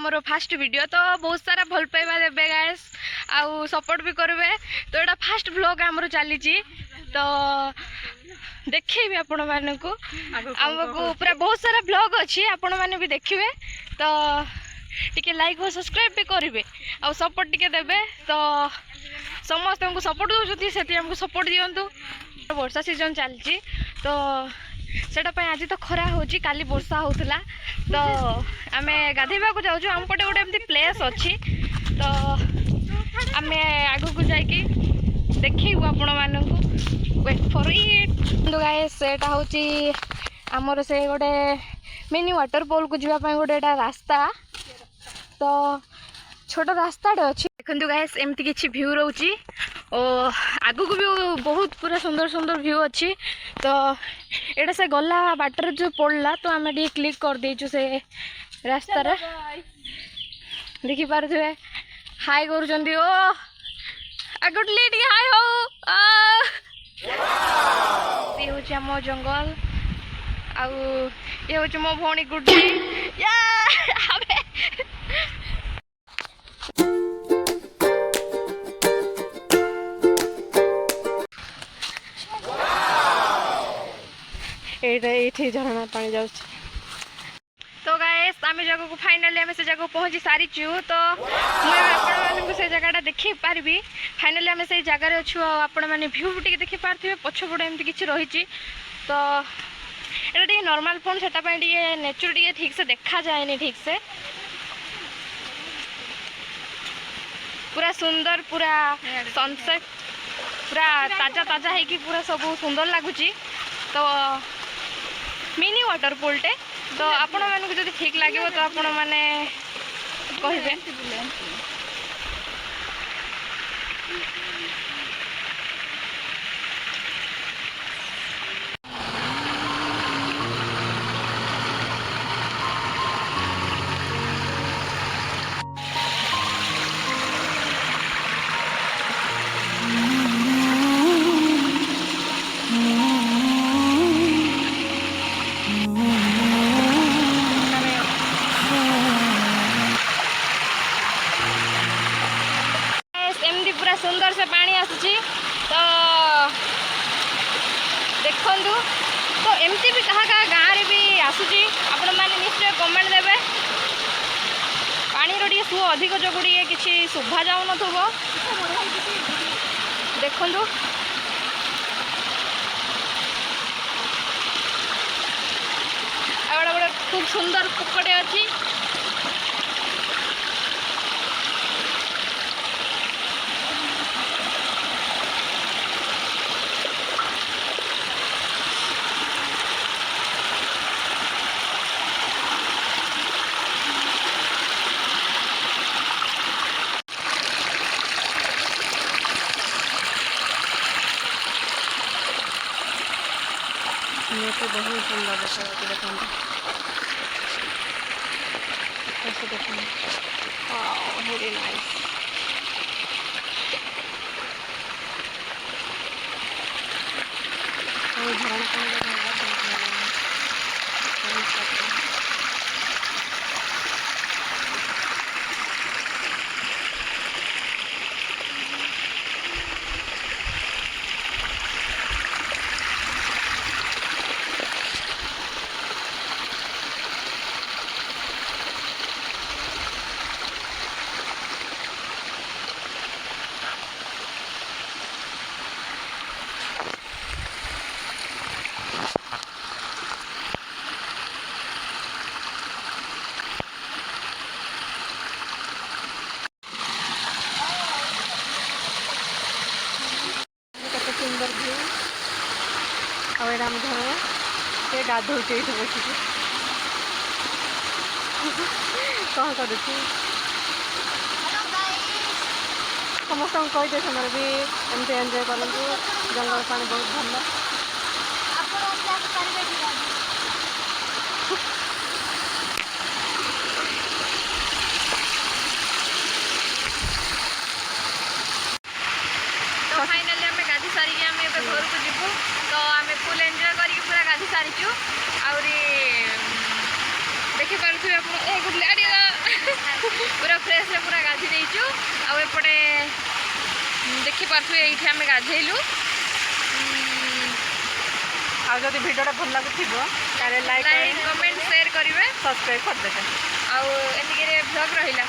आमर fast video तो बहुत सारा भल पाइबा देबे गाइस आउ सपोर्ट भी करबे। तो एटा फास्ट व्लॉग आमर चली तो देखिए आपण मानक आमको पूरा बहुत सारा व्लॉग अच्छी आपण मैंने भी देखिए तो टिके लाइक और सब्सक्राइब भी करेंगे आ सपोर्ट टिके देबे। तो समस्त हमको सपोर्ट दौरान से हमको सपोर्ट दिंतु। वर्षा सीजन चलती तो सेटाप आज तो खरा हो काली वर्षा होता तो आम गाधेबा को जाऊँ आम पटे गोटे एमती प्लेस अच्छी तो आम आग को जाकि देखू आपण मानक वेट फॉर इट। गाइस सेटा हूँ आमर से गोटे मिनी वाटरफॉल को जावाई गोटे रास्ता तो छोट रास्ताटे अच्छी देखो गाइस एमती किसी व्यू रोची और आगू को भी बहुत पूरा सुंदर सुंदर व्यू अच्छी। तो एटा से गला बाटर जो पड़ला तो आम टे क्लिक कर देचु से रास्ता देखी पारे हाई कर आगुटली टे हाई हो आम जंगल आउ ये हूँ मो भौणी गुड्डी ये झरना पानी जाऊँ। तो गाइस आम जगह को फाइनाली आम से जगह पहुँची सारी तो मुझे से जगह देखी पारि फाइनाली आम से जगार अच्छु आपण मैंने भ्यू टे देखी पारे पछपटे एमती किसी रही तो ये नॉर्मल फोन से नेचर टे ठीक से देखा जाए ठीक से पूरा सुंदर पूरा सनसेट पूरा ताजा ताजा है कि पूरा सब सुंदर लगुच। तो मिनी वाटरफॉल टे तो आपण मानक जब ठीक लगे तो आपण मैंने कहे पूरा सुंदर से पानी आसुची तो देखु तो एमती भी कहा कहा गाँव रे भी आसुची आपण मैंने निश्चय कमेंट देवे। पानी रो सु अधिक जोगु किसी शोभा जाऊ न देखु गोटे गोटे खूब सुंदर पोकटे अच्छी तो बहुत सुंदर देखो वेरी नाइस। सुंदर व्यू आम घर से गाधो बस कौन कर समस्त कहते समय भी एमती एंजॉय करूँ जंगल पानी बहुत भल फाइनाली आम गाधी सारिक आम घर को जीवु तो आम फुल एंजॉय करके पूरा गाधी सारीचु आहरी देखिपे आप गुड पूरा फ्रेश पूरा गाधी देचु आउपटे देखिपे ये आम गाधेलु आदि भिडियोटा भल लगुव लाइक, कमेंट, शेयर करेंगे, सब्सक्राइब करदे। आउ ब्लॉग रहिला। सब्सक्राइब करदेवे। आउ एतिके भिडियो भल लाଗୁଥିବ ତାହେଲେ ଲାଇକ୍, କମେଣ୍ଟ, ସେୟାର କରିବେ। ସବସ୍କ୍ରାଇब କରିଦେବେ। सब्सक्राइब करदेवे।